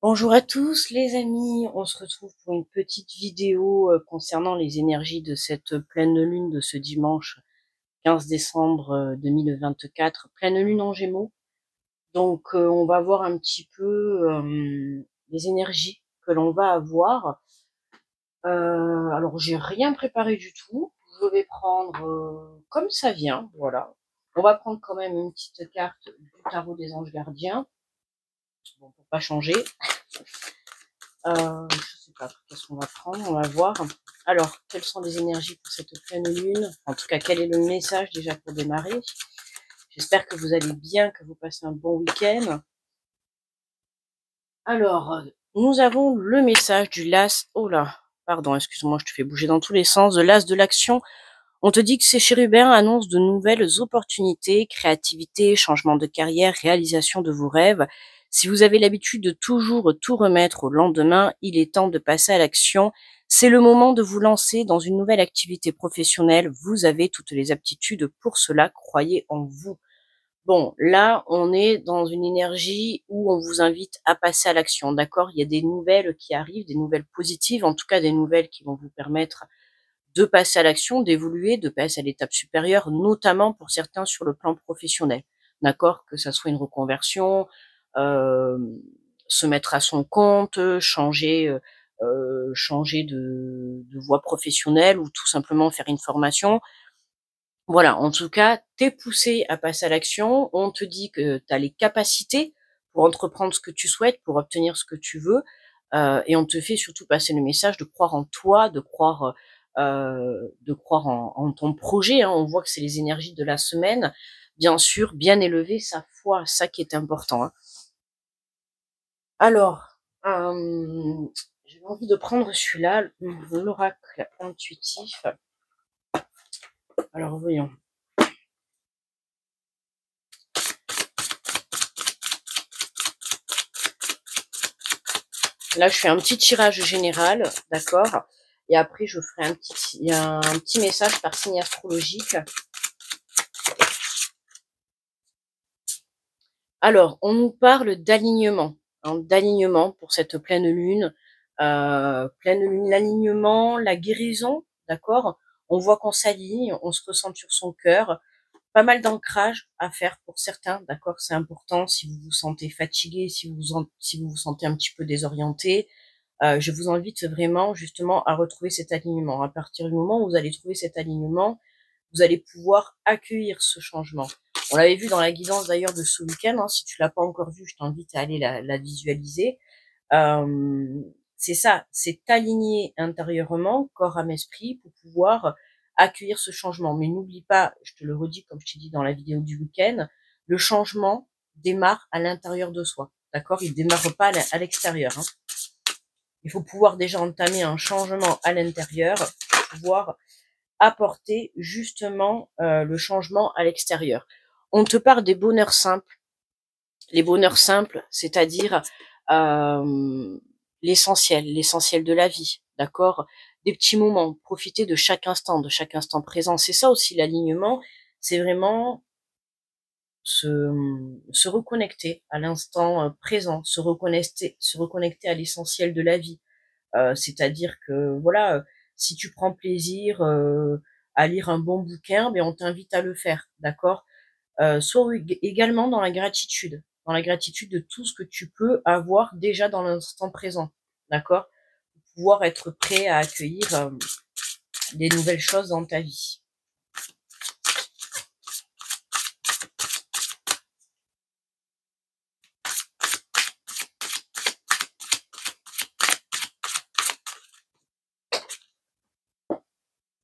Bonjour à tous les amis, on se retrouve pour une petite vidéo concernant les énergies de cette pleine lune de ce dimanche 15 décembre 2024, pleine lune en Gémeaux. Donc on va voir un petit peu les énergies que l'on va avoir. Alors j'ai rien préparé du tout, je vais prendre comme ça vient, voilà. On va prendre quand même une petite carte du tarot des anges gardiens, bon, pour pas changer. Je sais pas, qu'est-ce qu'on va prendre, on va voir. Alors, quelles sont les énergies pour cette pleine lune? En tout cas, quel est le message déjà pour démarrer? J'espère que vous allez bien, que vous passez un bon week-end. Alors, nous avons le message du l'as. Oh là, pardon, excuse-moi, je te fais bouger dans tous les sens. De l'as de l'action. On te dit que ces chérubins annoncent de nouvelles opportunités, créativité, changement de carrière, réalisation de vos rêves. Si vous avez l'habitude de toujours tout remettre au lendemain, il est temps de passer à l'action. C'est le moment de vous lancer dans une nouvelle activité professionnelle. Vous avez toutes les aptitudes pour cela. Croyez en vous. Bon, là, on est dans une énergie où on vous invite à passer à l'action, d'accord? Il y a des nouvelles qui arrivent, des nouvelles positives, en tout cas des nouvelles qui vont vous permettre de passer à l'action, d'évoluer, de passer à l'étape supérieure, notamment pour certains sur le plan professionnel. D'accord? Que ça soit une reconversion, euh, se mettre à son compte, changer de voie professionnelle ou tout simplement faire une formation. Voilà, en tout cas, t'es poussé à passer à l'action. On te dit que tu as les capacités pour entreprendre ce que tu souhaites, pour obtenir ce que tu veux. Et on te fait surtout passer le message de croire en toi, de croire en ton projet. Hein. On voit que c'est les énergies de la semaine. Bien sûr, bien élever sa foi, ça qui est important. Hein. Alors, j'ai envie de prendre celui-là, l'oracle intuitif. Alors, voyons. Là, je fais un petit tirage général, d'accord? Et après, je ferai un petit message par signe astrologique. Alors, on nous parle d'alignement, hein, d'alignement pour cette pleine lune. Pleine lune, l'alignement, la guérison, d'accord? On voit qu'on s'aligne, on se ressent sur son cœur. Pas mal d'ancrage à faire pour certains, d'accord? C'est important si vous vous sentez fatigué, si vous vous sentez un petit peu désorienté. Je vous invite vraiment justement à retrouver cet alignement. À partir du moment où vous allez trouver cet alignement, vous allez pouvoir accueillir ce changement. On l'avait vu dans la guidance d'ailleurs de ce week-end. Hein, si tu l'as pas encore vu, je t'invite à aller la visualiser. C'est ça, c'est t'aligner intérieurement, corps, âme, esprit, pour pouvoir accueillir ce changement. Mais n'oublie pas, je te le redis comme je t'ai dit dans la vidéo du week-end, le changement démarre à l'intérieur de soi. D'accord? Il démarre pas à l'extérieur. Hein. Il faut pouvoir déjà entamer un changement à l'intérieur pour pouvoir apporter justement le changement à l'extérieur. On te parle des bonheurs simples. Les bonheurs simples, c'est-à-dire l'essentiel de la vie, d'accord? Des petits moments, profiter de chaque instant présent. C'est ça aussi l'alignement, c'est vraiment se reconnecter à l'instant présent, se reconnecter à l'essentiel de la vie. C'est-à-dire que voilà, si tu prends plaisir à lire un bon bouquin, ben on t'invite à le faire, d'accord? Sois également dans la gratitude de tout ce que tu peux avoir déjà dans l'instant présent, d'accord? Pour pouvoir être prêt à accueillir des nouvelles choses dans ta vie.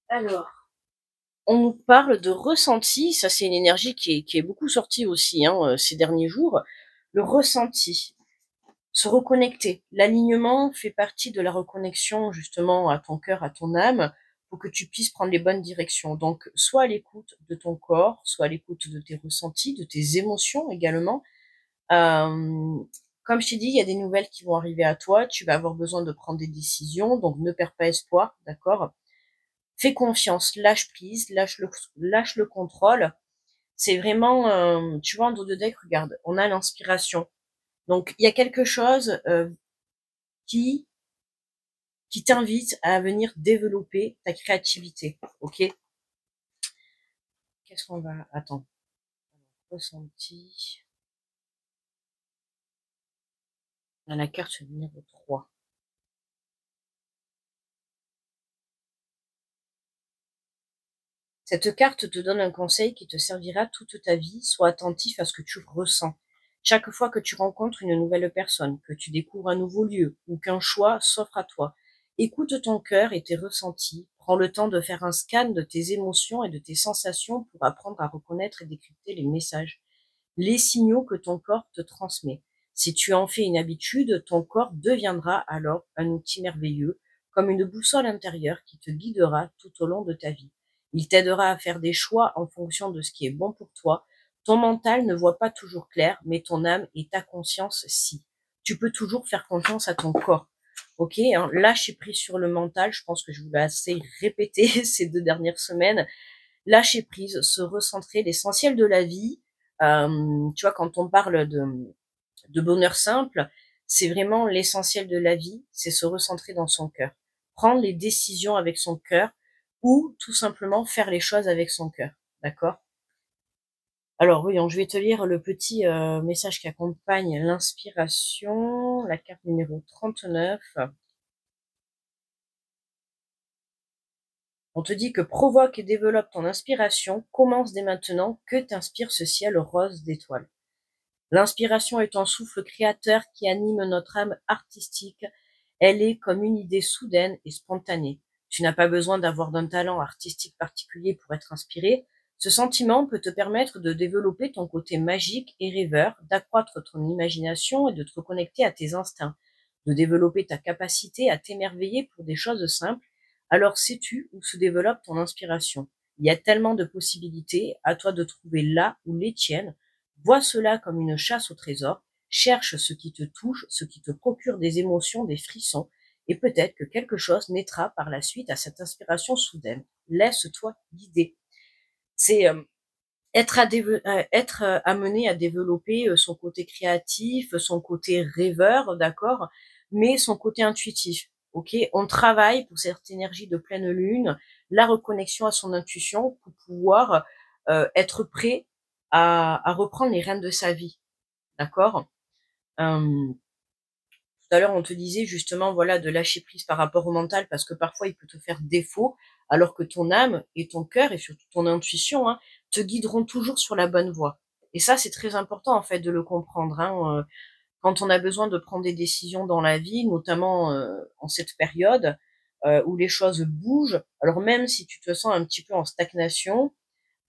Alors, on nous parle de ressenti, ça c'est une énergie qui est beaucoup sortie aussi hein, ces derniers jours. Le ressenti, se reconnecter. L'alignement fait partie de la reconnexion justement à ton cœur, à ton âme, pour que tu puisses prendre les bonnes directions. Donc, soit à l'écoute de ton corps, soit à l'écoute de tes ressentis, de tes émotions également. Euh, Comme je t'ai dit, il y a des nouvelles qui vont arriver à toi. Tu vas avoir besoin de prendre des décisions, donc ne perds pas espoir, d'accord? Fais confiance, lâche prise, lâche le contrôle. C'est vraiment, tu vois, en dos de deck, regarde, on a l'inspiration. Donc, il y a quelque chose, qui t'invite à venir développer ta créativité, ok? Qu'est-ce qu'on va... Attends. Ressenti. On a la carte numéro 3. Cette carte te donne un conseil qui te servira toute ta vie. Sois attentif à ce que tu ressens. Chaque fois que tu rencontres une nouvelle personne, que tu découvres un nouveau lieu ou qu'un choix s'offre à toi, écoute ton cœur et tes ressentis. Prends le temps de faire un scan de tes émotions et de tes sensations pour apprendre à reconnaître et décrypter les messages, les signaux que ton corps te transmet. Si tu en fais une habitude, ton corps deviendra alors un outil merveilleux, comme une boussole intérieure qui te guidera tout au long de ta vie. Il t'aidera à faire des choix en fonction de ce qui est bon pour toi. Ton mental ne voit pas toujours clair, mais ton âme et ta conscience, si. Tu peux toujours faire confiance à ton corps. Ok, hein, lâcher prise sur le mental, je pense que je vous l'ai assez répété ces 2 dernières semaines. Lâcher prise, se recentrer, l'essentiel de la vie. Tu vois, quand on parle de bonheur simple, c'est vraiment l'essentiel de la vie, c'est se recentrer dans son cœur. Prendre les décisions avec son cœur ou tout simplement faire les choses avec son cœur. D'accord? Alors oui, je vais te lire le petit message qui accompagne l'inspiration, la carte numéro 39. On te dit que provoque et développe ton inspiration, commence dès maintenant, que t'inspire ce ciel rose d'étoiles. L'inspiration est un souffle créateur qui anime notre âme artistique. Elle est comme une idée soudaine et spontanée. Tu n'as pas besoin d'avoir d'un talent artistique particulier pour être inspiré. Ce sentiment peut te permettre de développer ton côté magique et rêveur, d'accroître ton imagination et de te reconnecter à tes instincts, de développer ta capacité à t'émerveiller pour des choses simples. Alors sais-tu où se développe ton inspiration? Il y a tellement de possibilités, à toi de trouver là où les tiennes. Vois cela comme une chasse au trésor. Cherche ce qui te touche, ce qui te procure des émotions, des frissons, et peut-être que quelque chose naîtra par la suite à cette inspiration soudaine. Laisse-toi guider. C'est être amené à développer son côté créatif, son côté rêveur, d'accord, mais son côté intuitif. Ok, on travaille pour cette énergie de pleine lune, la reconnexion à son intuition pour pouvoir être prêt à reprendre les rênes de sa vie, d'accord. Tout à l'heure, on te disait justement, voilà, de lâcher prise par rapport au mental, parce que parfois il peut te faire défaut, alors que ton âme et ton cœur et surtout ton intuition, hein, te guideront toujours sur la bonne voie. Et ça, c'est très important en fait de le comprendre. Hein, quand on a besoin de prendre des décisions dans la vie, notamment en cette période où les choses bougent. Alors même si tu te sens un petit peu en stagnation,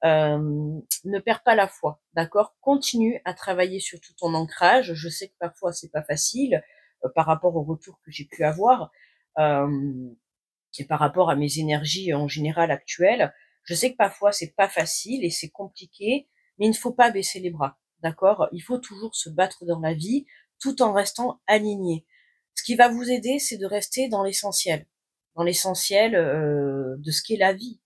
ne perds pas la foi, d'accord? Continue à travailler sur tout ton ancrage. Je sais que parfois c'est pas facile par rapport au retour que j'ai pu avoir et par rapport à mes énergies en général actuelles. Je sais que parfois c'est pas facile et c'est compliqué, mais il ne faut pas baisser les bras, d'accord? Il faut toujours se battre dans la vie tout en restant aligné. Ce qui va vous aider, c'est de rester dans l'essentiel de ce qu'est la vie.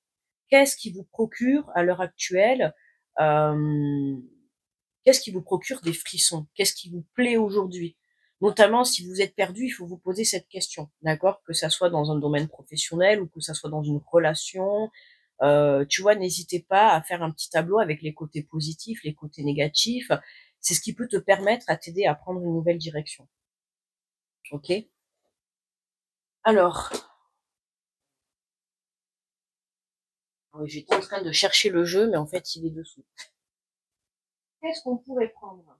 Qu'est-ce qui vous procure à l'heure actuelle qu'est-ce qui vous procure des frissons? Qu'est-ce qui vous plaît aujourd'hui? Notamment, si vous êtes perdu, il faut vous poser cette question, d'accord? Que ça soit dans un domaine professionnel ou que ça soit dans une relation. Tu vois, n'hésitez pas à faire un petit tableau avec les côtés positifs, les côtés négatifs. C'est ce qui peut te permettre à t'aider à prendre une nouvelle direction. Ok? Alors, j'étais en train de chercher le jeu, mais en fait, il est dessous. Qu'est-ce qu'on pourrait prendre?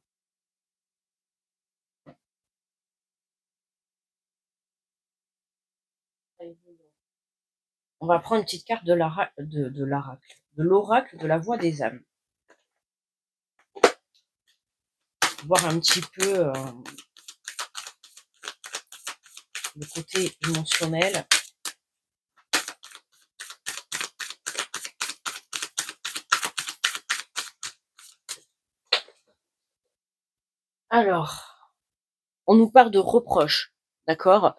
On va prendre une petite carte de l'oracle de la voix des âmes. Voir un petit peu le côté émotionnel. Alors, on nous parle de reproches, d'accord?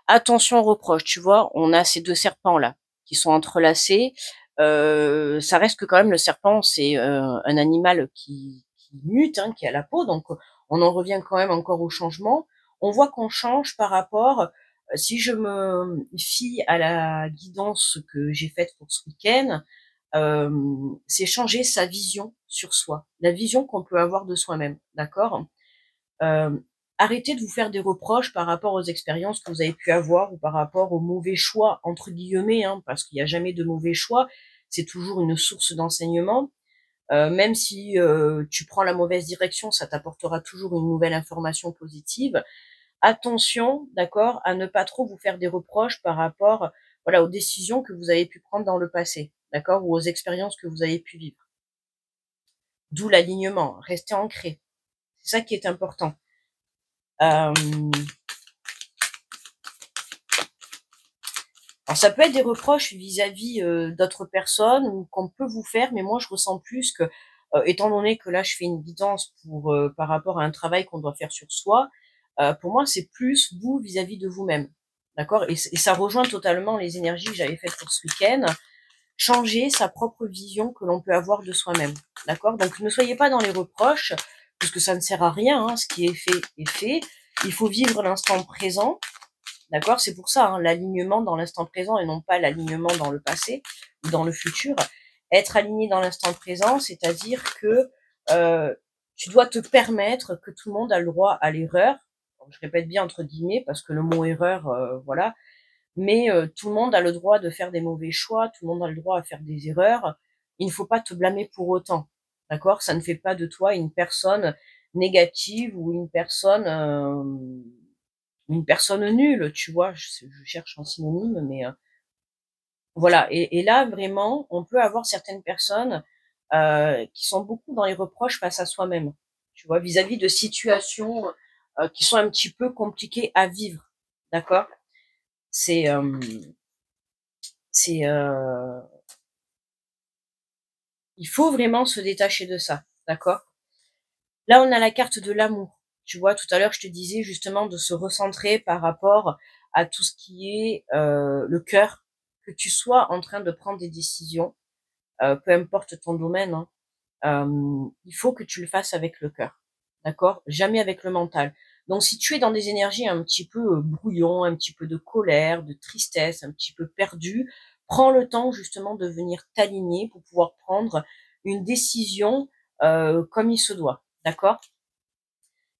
Attention aux reproches, tu vois, on a ces 2 serpents là qui sont entrelacés. Ça reste que quand même le serpent, c'est un animal qui mute, hein, qui a la peau, donc on en revient quand même encore au changement. on voit qu'on change par rapport, si je me fie à la guidance que j'ai faite pour ce week-end, c'est changer sa vision sur soi, la vision qu'on peut avoir de soi-même, d'accord? Hem, Arrêtez de vous faire des reproches par rapport aux expériences que vous avez pu avoir ou par rapport aux «mauvais choix» entre guillemets, hein, parce qu'il y a jamais de mauvais choix. C'est toujours une source d'enseignement. Même si, tu prends la mauvaise direction, ça t'apportera toujours une nouvelle information positive. Attention, d'accord, à ne pas trop vous faire des reproches par rapport, voilà, aux décisions que vous avez pu prendre dans le passé, d'accord? Ou aux expériences que vous avez pu vivre. D'où l'alignement, restez ancré. C'est ça qui est important. Hem, alors ça peut être des reproches vis-à-vis, d'autres personnes ou qu'on peut vous faire, mais moi je ressens plus que, étant donné que là je fais une guidance pour, par rapport à un travail qu'on doit faire sur soi, pour moi c'est plus vous vis-à-vis de vous-même. D'accord? Et ça rejoint totalement les énergies que j'avais faites pour ce week-end. Changer sa propre vision que l'on peut avoir de soi-même. D'accord? Donc ne soyez pas dans les reproches, puisque ça ne sert à rien, hein, ce qui est fait est fait. Il faut vivre l'instant présent. D'accord? C'est pour ça, hein, l'alignement dans l'instant présent et non pas l'alignement dans le passé ou dans le futur. Être aligné dans l'instant présent, c'est-à-dire que, heu, tu dois te permettre que tout le monde a le droit à l'erreur. Je répète bien entre guillemets parce que le mot erreur, voilà, mais tout le monde a le droit de faire des mauvais choix, tout le monde a le droit à faire des erreurs. Il ne faut pas te blâmer pour autant, d'accord? Ça ne fait pas de toi une personne négative ou une personne nulle, tu vois? Je cherche un synonyme, mais voilà. Et là, vraiment, on peut avoir certaines personnes, qui sont beaucoup dans les reproches face à soi-même, tu vois? Vis-à-vis de situations, qui sont un petit peu compliquées à vivre, d'accord? C'est, c'est, il faut vraiment se détacher de ça, d'accord? Là, on a la carte de l'amour. Tu vois, tout à l'heure, je te disais justement de se recentrer par rapport à tout ce qui est, le cœur, que tu sois en train de prendre des décisions, peu importe ton domaine, hein, il faut que tu le fasses avec le cœur, d'accord? Jamais avec le mental. Donc si tu es dans des énergies un petit peu, brouillon, un petit peu de colère, de tristesse, un petit peu perdu, prends le temps justement de venir t'aligner pour pouvoir prendre une décision, comme il se doit, d'accord?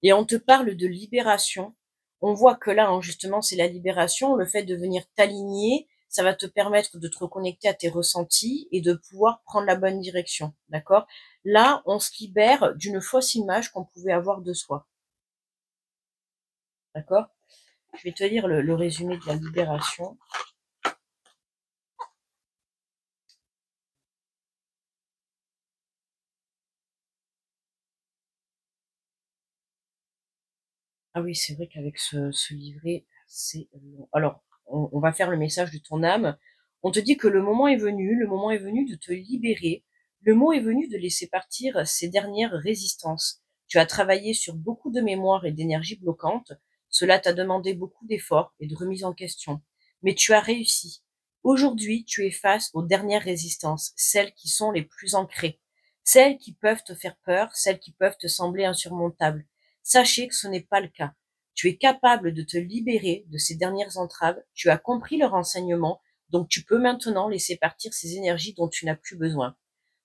Et on te parle de libération. On voit que là, hein, justement, c'est la libération, le fait de venir t'aligner, ça va te permettre de te reconnecter à tes ressentis et de pouvoir prendre la bonne direction, d'accord? Là, on se libère d'une fausse image qu'on pouvait avoir de soi, d'accord? Je vais te lire le résumé de la libération. Ah oui, c'est vrai qu'avec ce livret, c'est long. Alors, on va faire le message de ton âme. On te dit que le moment est venu, le moment est venu de te libérer. Le mot est venu de laisser partir ces dernières résistances. Tu as travaillé sur beaucoup de mémoire et d'énergie bloquante. Cela t'a demandé beaucoup d'efforts et de remise en question. Mais tu as réussi. Aujourd'hui, tu es face aux dernières résistances, celles qui sont les plus ancrées, celles qui peuvent te faire peur, celles qui peuvent te sembler insurmontables. Sachez que ce n'est pas le cas. Tu es capable de te libérer de ces dernières entraves, tu as compris leur enseignement, donc tu peux maintenant laisser partir ces énergies dont tu n'as plus besoin.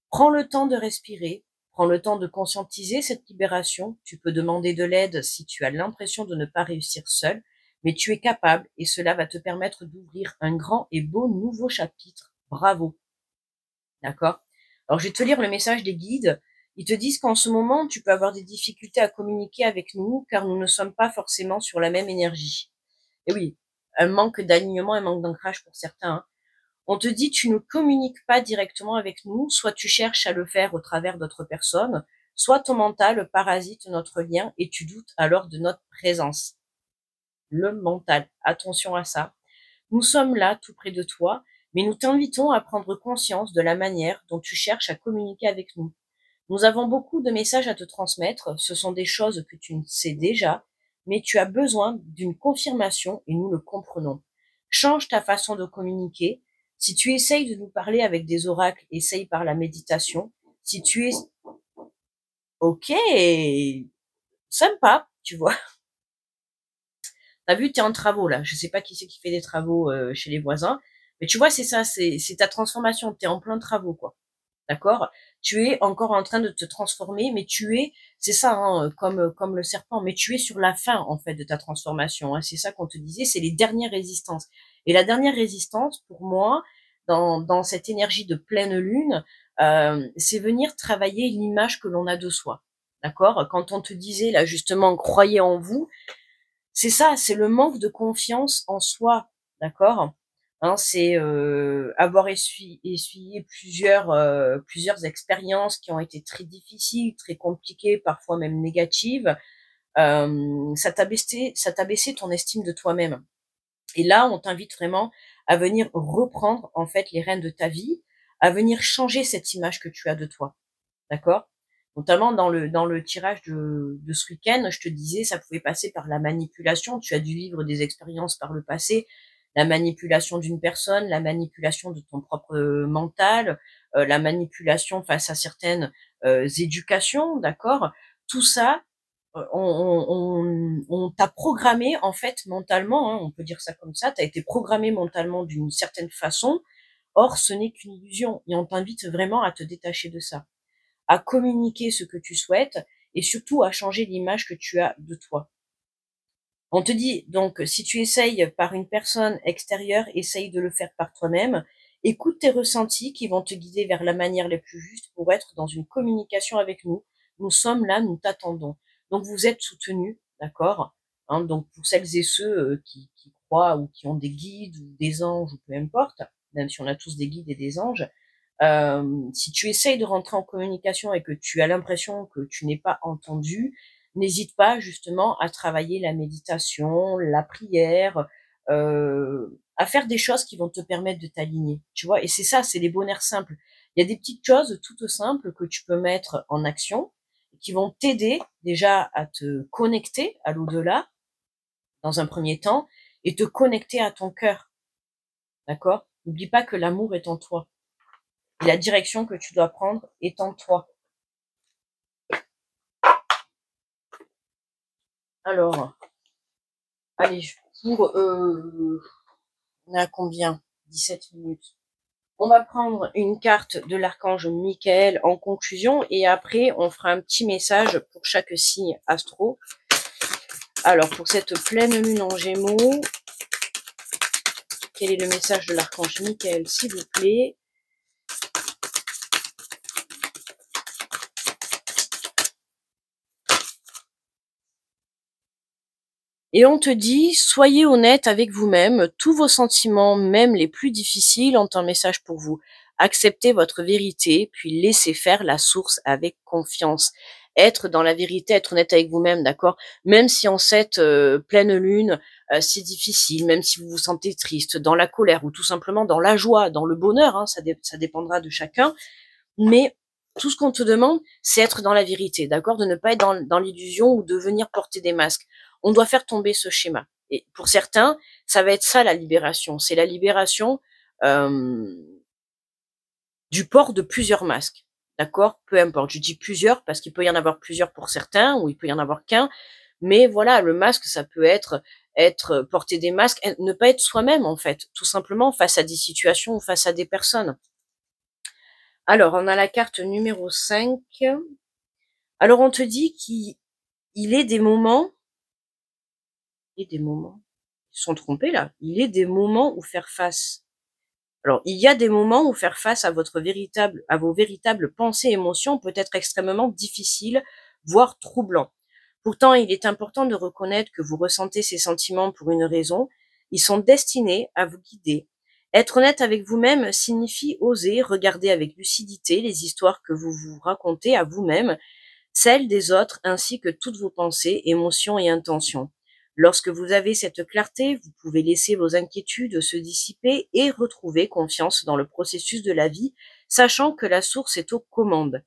Prends le temps de respirer, prends le temps de conscientiser cette libération, tu peux demander de l'aide si tu as l'impression de ne pas réussir seul, mais tu es capable et cela va te permettre d'ouvrir un grand et beau nouveau chapitre. Bravo, d'accord? Alors je vais te lire le message des guides. Ils te disent qu'en ce moment, tu peux avoir des difficultés à communiquer avec nous car nous ne sommes pas forcément sur la même énergie. Et oui, un manque d'alignement, un manque d'ancrage pour certains, hein. On te dit tu ne communiques pas directement avec nous, soit tu cherches à le faire au travers d'autres personnes, soit ton mental parasite notre lien et tu doutes alors de notre présence. Le mental, attention à ça. Nous sommes là, tout près de toi, mais nous t'invitons à prendre conscience de la manière dont tu cherches à communiquer avec nous. Nous avons beaucoup de messages à te transmettre, ce sont des choses que tu sais déjà, mais tu as besoin d'une confirmation et nous le comprenons. Change ta façon de communiquer. Si tu essayes de nous parler avec des oracles, essaye par la méditation. Si tu es... Ok, sympa, tu vois. T'as vu, t'es en travaux là. Je sais pas qui c'est qui fait des travaux chez les voisins, mais tu vois, c'est ça, c'est ta transformation. T'es en plein travaux, quoi. D'accord? Tu es encore en train de te transformer, mais c'est ça, hein, comme le serpent, mais tu es sur la fin en fait de ta transformation. Hein. C'est ça qu'on te disait, c'est les dernières résistances. Et la dernière résistance, pour moi, dans cette énergie de pleine lune, c'est venir travailler l'image que l'on a de soi. D'accord? Quand on te disait là justement, croyez en vous, c'est ça, c'est le manque de confiance en soi, d'accord? Hein, c'est avoir essuyé plusieurs expériences qui ont été très difficiles, très compliquées, parfois même négatives. Ça t'a baissé ton estime de toi-même. Et là, on t'invite vraiment à venir reprendre en fait les rênes de ta vie, à venir changer cette image que tu as de toi. D'accord? Notamment dans le tirage de ce week-end, je te disais, ça pouvait passer par la manipulation. Tu as dû vivre des expériences par le passé, la manipulation d'une personne, la manipulation de ton propre mental, la manipulation face à certaines éducations, d'accord? Tout ça, on t'a programmé en fait mentalement, hein, on peut dire ça comme ça, tu as été programmé mentalement d'une certaine façon. Or, ce n'est qu'une illusion et on t'invite vraiment à te détacher de ça, à communiquer ce que tu souhaites et surtout à changer l'image que tu as de toi. On te dit donc, si tu essayes par une personne extérieure, essaye de le faire par toi-même. Écoute tes ressentis qui vont te guider vers la manière la plus juste pour être dans une communication avec nous. Nous sommes là, nous t'attendons. Donc vous êtes soutenus, d'accord, hein, donc pour celles et ceux qui croient ou qui ont des guides ou des anges ou peu importe, même si on a tous des guides et des anges, si tu essayes de rentrer en communication et que tu as l'impression que tu n'es pas entendu, n'hésite pas justement à travailler la méditation, la prière, à faire des choses qui vont te permettre de t'aligner, tu vois. Et c'est ça, c'est les bonheurs simples. Il y a des petites choses toutes simples que tu peux mettre en action, qui vont t'aider déjà à te connecter à l'au-delà, dans un premier temps, et te connecter à ton cœur, d'accord? N'oublie pas que l'amour est en toi. Et la direction que tu dois prendre est en toi. Alors, allez, on a combien? 17 minutes. On va prendre une carte de l'archange Michael en conclusion et après on fera un petit message pour chaque signe astro. Alors, pour cette pleine lune en Gémeaux, quel est le message de l'archange Michael, s'il vous plaît? Et on te dit, soyez honnête avec vous-même, tous vos sentiments, même les plus difficiles, ont un message pour vous. Acceptez votre vérité, puis laissez faire la source avec confiance. Être dans la vérité, être honnête avec vous-même, d'accord? Même si en cette pleine lune, c'est difficile, même si vous vous sentez triste, dans la colère, ou tout simplement dans la joie, dans le bonheur, hein, ça dépendra de chacun. Mais tout ce qu'on te demande, c'est être dans la vérité, d'accord? De ne pas être dans l'illusion ou de venir porter des masques. On doit faire tomber ce schéma. Et pour certains, ça va être ça la libération. C'est la libération du port de plusieurs masques, d'accord? Peu importe. Je dis plusieurs parce qu'il peut y en avoir plusieurs pour certains ou il peut y en avoir qu'un. Mais voilà, le masque, ça peut être porter des masques, ne pas être soi-même en fait, tout simplement face à des situations ou face à des personnes. Alors, on a la carte numéro 5. Alors, on te dit qu'il est des moments, ils se sont trompés là, il est des moments où faire face. Alors, il y a des moments où faire face à vos véritables pensées et émotions peut être extrêmement difficile, voire troublant. Pourtant, il est important de reconnaître que vous ressentez ces sentiments pour une raison. Ils sont destinés à vous guider. Être honnête avec vous-même signifie oser regarder avec lucidité les histoires que vous vous racontez à vous-même, celles des autres ainsi que toutes vos pensées, émotions et intentions. Lorsque vous avez cette clarté, vous pouvez laisser vos inquiétudes se dissiper et retrouver confiance dans le processus de la vie, sachant que la source est aux commandes.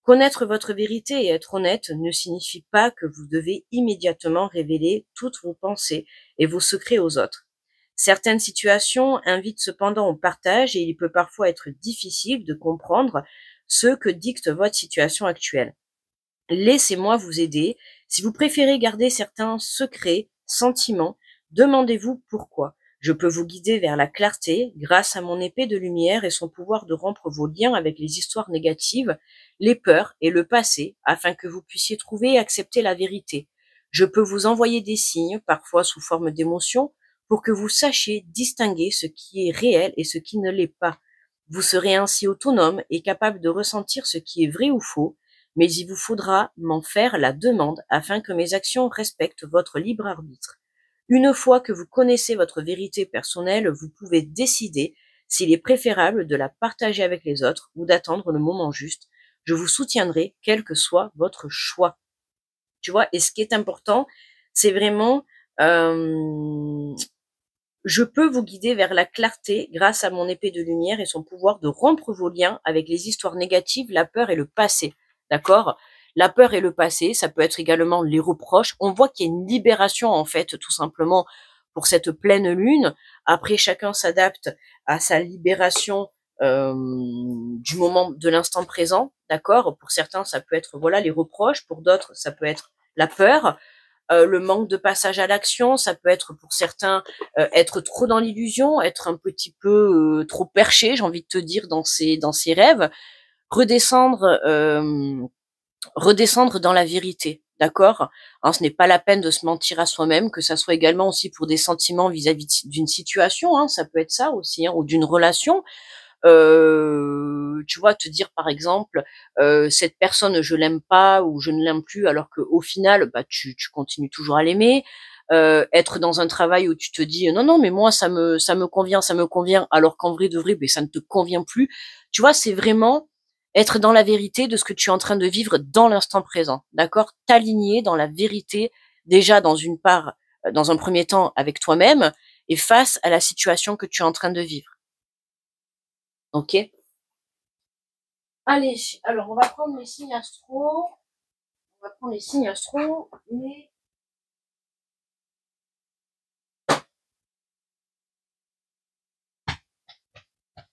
Connaître votre vérité et être honnête ne signifie pas que vous devez immédiatement révéler toutes vos pensées et vos secrets aux autres. Certaines situations invitent cependant au partage et il peut parfois être difficile de comprendre ce que dicte votre situation actuelle. Laissez-moi vous aider. Si vous préférez garder certains secrets, sentiments, Demandez-vous pourquoi. Je peux vous guider vers la clarté grâce à mon épée de lumière et son pouvoir de rompre vos liens avec les histoires négatives, les peurs et le passé, afin que vous puissiez trouver et accepter la vérité. Je peux vous envoyer des signes, parfois sous forme d'émotions, pour que vous sachiez distinguer ce qui est réel et ce qui ne l'est pas. Vous serez ainsi autonome et capable de ressentir ce qui est vrai ou faux, mais il vous faudra m'en faire la demande afin que mes actions respectent votre libre arbitre. Une fois que vous connaissez votre vérité personnelle, vous pouvez décider s'il est préférable de la partager avec les autres ou d'attendre le moment juste. Je vous soutiendrai, quel que soit votre choix. Tu vois, et ce qui est important, c'est vraiment, je peux vous guider vers la clarté grâce à mon épée de lumière et son pouvoir de rompre vos liens avec les histoires négatives, la peur et le passé. D'accord? La peur et le passé, ça peut être également les reproches. On voit qu'il y a une libération, en fait, tout simplement, pour cette pleine lune. Après, chacun s'adapte à sa libération du moment, de l'instant présent. D'accord? Pour certains, ça peut être, voilà, les reproches. Pour d'autres, ça peut être la peur. Le manque de passage à l'action, ça peut être pour certains être trop dans l'illusion, être un petit peu trop perché, j'ai envie de te dire, dans ses rêves, redescendre redescendre dans la vérité, d'accord, hein, ce n'est pas la peine de se mentir à soi-même, que ça soit également aussi pour des sentiments vis-à-vis d'une situation, hein, ça peut être ça aussi, hein, ou d'une relation. Tu vois, te dire par exemple, cette personne je l'aime pas ou je ne l'aime plus, alors qu'au final, bah, tu continues toujours à l'aimer. Être dans un travail où tu te dis non non mais moi ça me convient, alors qu'en vrai de vrai, ben, ça ne te convient plus. Tu vois, c'est vraiment être dans la vérité de ce que tu es en train de vivre dans l'instant présent, d'accord? T'aligner dans la vérité, déjà dans une part, dans un premier temps avec toi-même et face à la situation que tu es en train de vivre. Ok? Allez, alors on va prendre les signes astro. On va prendre les signes astro. Et...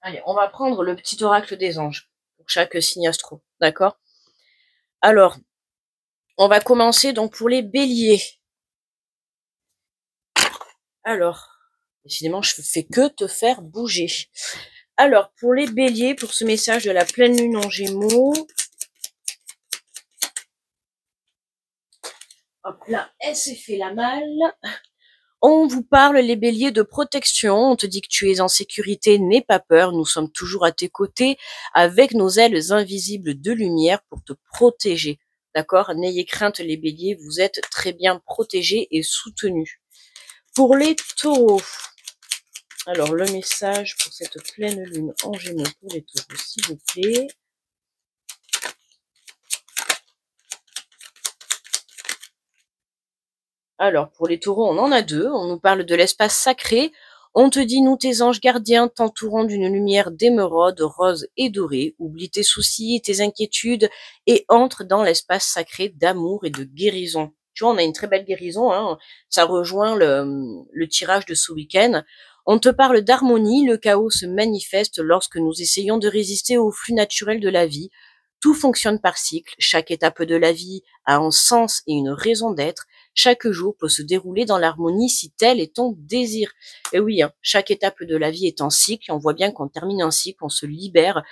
Allez, on va prendre le petit oracle des anges pour chaque signe astro. D'accord? Alors, on va commencer donc pour les béliers. Alors, décidément, je fais que te faire bouger. Alors, pour les béliers, pour ce message de la pleine lune en gémeaux. Hop là, elle s'est fait la malle. On vous parle, les béliers, de protection. On te dit que tu es en sécurité, n'aie pas peur. Nous sommes toujours à tes côtés avec nos ailes invisibles de lumière pour te protéger. D'accord? N'ayez crainte, les béliers, vous êtes très bien protégés et soutenus. Pour les taureaux, alors le message pour cette pleine lune en gémeaux pour les taureaux, s'il vous plaît. Alors, pour les taureaux, on en a deux. On nous parle de l'espace sacré. On te dit, nous, tes anges gardiens, t'entourant d'une lumière d'émeraude, rose et dorée. Oublie tes soucis et tes inquiétudes et entre dans l'espace sacré d'amour et de guérison. Tu vois, on a une très belle guérison, hein. Ça rejoint le tirage de ce week-end. On te parle d'harmonie. Le chaos se manifeste lorsque nous essayons de résister au flux naturel de la vie. Tout fonctionne par cycle. Chaque étape de la vie a un sens et une raison d'être. Chaque jour peut se dérouler dans l'harmonie si tel est ton désir. Et oui, hein, chaque étape de la vie est un cycle. On voit bien qu'on termine un cycle, on se libère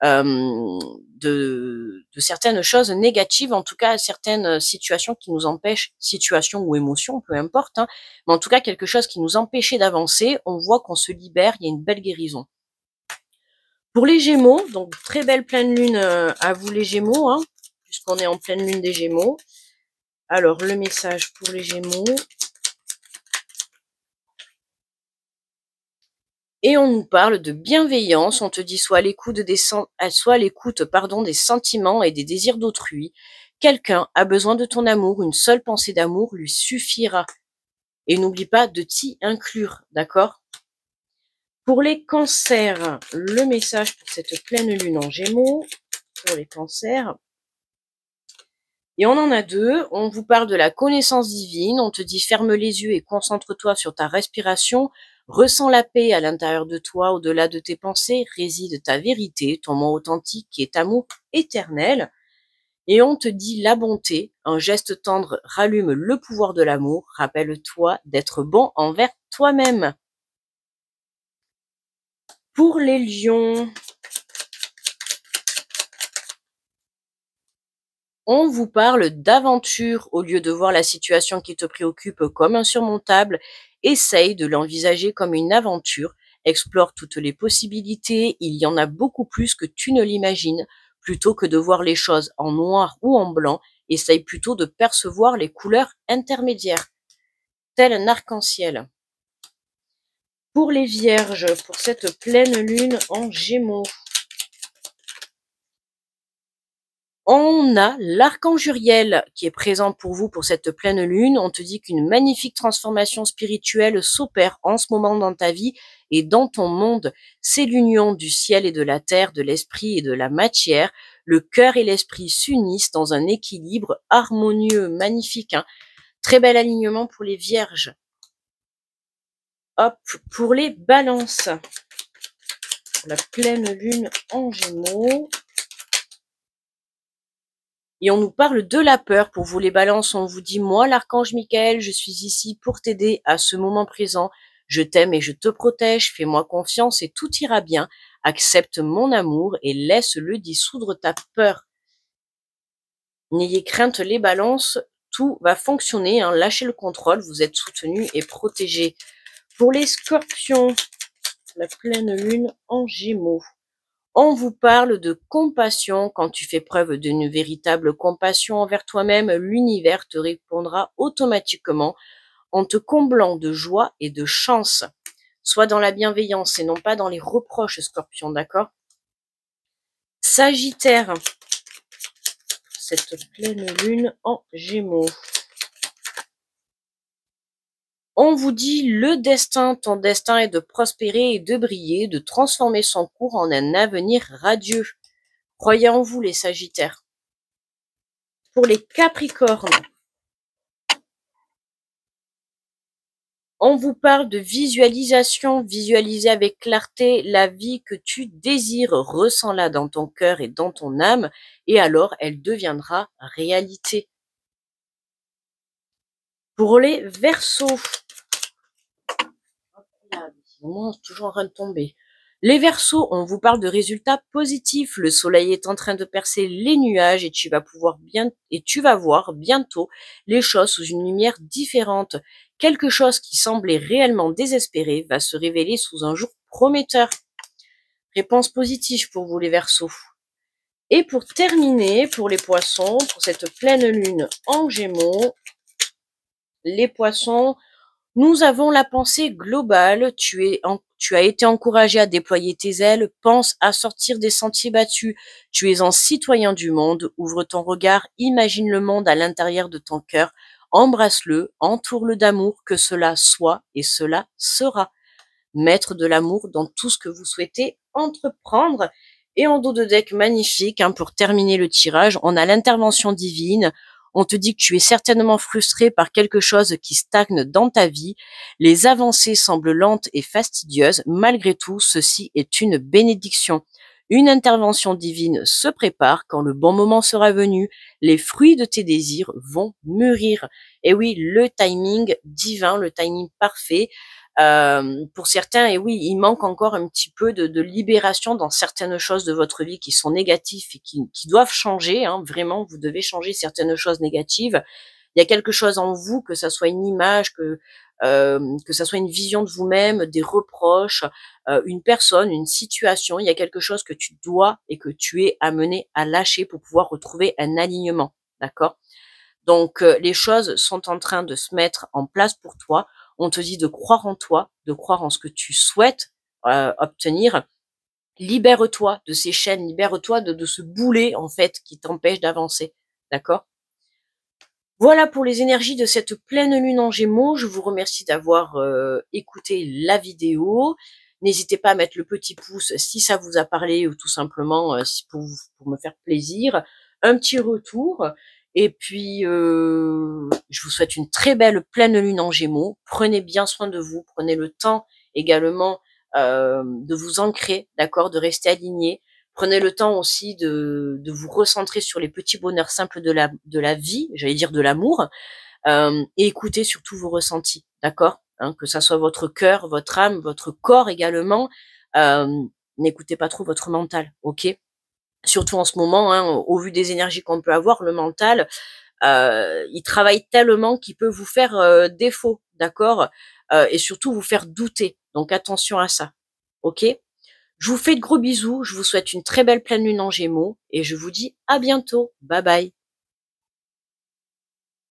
de certaines choses négatives, en tout cas certaines situations qui nous empêchent, situations ou émotions, peu importe, hein, mais en tout cas quelque chose qui nous empêchait d'avancer. On voit qu'on se libère, il y a une belle guérison. Pour les Gémeaux, donc très belle pleine lune à vous les Gémeaux, hein, puisqu'on est en pleine lune des Gémeaux. Alors, le message pour les Gémeaux. Et on nous parle de bienveillance. On te dit soit à l'écoute des sentiments et des désirs d'autrui. Quelqu'un a besoin de ton amour. Une seule pensée d'amour lui suffira. Et n'oublie pas de t'y inclure, d'accord? Pour les cancers, le message pour cette pleine lune en Gémeaux. Pour les cancers. Et on en a deux. On vous parle de la connaissance divine. On te dit ferme les yeux et concentre-toi sur ta respiration. Ressens la paix à l'intérieur de toi, au-delà de tes pensées, réside ta vérité, ton moi authentique qui est amour éternel. Et on te dit la bonté, un geste tendre rallume le pouvoir de l'amour, rappelle-toi d'être bon envers toi-même. Pour les lions, on vous parle d'aventure au lieu de voir la situation qui te préoccupe comme insurmontable. Essaye de l'envisager comme une aventure. Explore toutes les possibilités. Il y en a beaucoup plus que tu ne l'imagines. Plutôt que de voir les choses en noir ou en blanc, essaye plutôt de percevoir les couleurs intermédiaires, tel un arc-en-ciel. Pour les vierges, pour cette pleine lune en Gémeaux, on a l'archange Uriel qui est présent pour vous pour cette pleine lune. On te dit qu'une magnifique transformation spirituelle s'opère en ce moment dans ta vie et dans ton monde. C'est l'union du ciel et de la terre, de l'esprit et de la matière. Le cœur et l'esprit s'unissent dans un équilibre harmonieux, magnifique. Hein. Très bel alignement pour les vierges. Hop, pour les balances. La pleine lune en Gémeaux. Et on nous parle de la peur. Pour vous les balances, on vous dit, moi l'archange Michael, je suis ici pour t'aider à ce moment présent. Je t'aime et je te protège, fais-moi confiance et tout ira bien. Accepte mon amour et laisse-le dissoudre ta peur. N'ayez crainte les balances, tout va fonctionner, hein. Lâchez le contrôle, vous êtes soutenus et protégés. Pour les scorpions, la pleine lune en Gémeaux. On vous parle de compassion. Quand tu fais preuve d'une véritable compassion envers toi-même, l'univers te répondra automatiquement en te comblant de joie et de chance. Sois dans la bienveillance et non pas dans les reproches, Scorpion, d'accord? Sagittaire, cette pleine lune en Gémeaux. On vous dit le destin, ton destin est de prospérer et de briller, de transformer son cours en un avenir radieux. Croyez en vous les Sagittaires. Pour les Capricornes, on vous parle de visualisation, visualiser avec clarté la vie que tu désires, ressens-la dans ton cœur et dans ton âme, et alors elle deviendra réalité. Pour les Verseaux, c'est toujours en train de tomber. Les Verseaux, on vous parle de résultats positifs. Le soleil est en train de percer les nuages et tu vas voir bientôt les choses sous une lumière différente. Quelque chose qui semblait réellement désespéré va se révéler sous un jour prometteur. Réponse positive pour vous les Verseaux. Et pour terminer, pour les Poissons, pour cette pleine lune en Gémeaux, les Poissons, nous avons la pensée globale. Tu as été encouragé à déployer tes ailes. Pense à sortir des sentiers battus. Tu es un citoyen du monde. Ouvre ton regard. Imagine le monde à l'intérieur de ton cœur. Embrasse-le. Entoure-le d'amour. Que cela soit et cela sera. Mettre de l'amour dans tout ce que vous souhaitez entreprendre. Et en dos de deck magnifique, hein, pour terminer le tirage, on a l'intervention divine. On te dit que tu es certainement frustré par quelque chose qui stagne dans ta vie. Les avancées semblent lentes et fastidieuses. Malgré tout, ceci est une bénédiction. Une intervention divine se prépare. Quand le bon moment sera venu, les fruits de tes désirs vont mûrir. Et oui, le timing divin, le timing parfait. Pour certains, et oui, il manque encore un petit peu de libération dans certaines choses de votre vie qui sont négatives et qui doivent changer. Hein, vraiment, vous devez changer certaines choses négatives. Il y a quelque chose en vous, que ça soit une image, que ça soit une vision de vous-même, des reproches, une personne, une situation. Il y a quelque chose que tu dois et que tu es amené à lâcher pour pouvoir retrouver un alignement. D'accord? Donc, les choses sont en train de se mettre en place pour toi. On te dit de croire en toi, de croire en ce que tu souhaites obtenir. Libère-toi de ces chaînes, libère-toi de ce boulet, en fait, qui t'empêche d'avancer. D'accord? Voilà pour les énergies de cette pleine lune en Gémeaux. Je vous remercie d'avoir écouté la vidéo. N'hésitez pas à mettre le petit pouce si ça vous a parlé ou tout simplement pour me faire plaisir. Un petit retour. Et puis, je vous souhaite une très belle pleine lune en Gémeaux. Prenez bien soin de vous. Prenez le temps également de vous ancrer, d'accord, de rester aligné. Prenez le temps aussi de vous recentrer sur les petits bonheurs simples de la vie, j'allais dire de l'amour, et écoutez surtout vos ressentis, d'accord, hein, que ça soit votre cœur, votre âme, votre corps également. N'écoutez pas trop votre mental, ok. Surtout en ce moment, hein, au vu des énergies qu'on peut avoir, le mental, il travaille tellement qu'il peut vous faire défaut, d'accord, et surtout vous faire douter. Donc attention à ça, ok. Je vous fais de gros bisous, je vous souhaite une très belle pleine lune en Gémeaux et je vous dis à bientôt. Bye bye.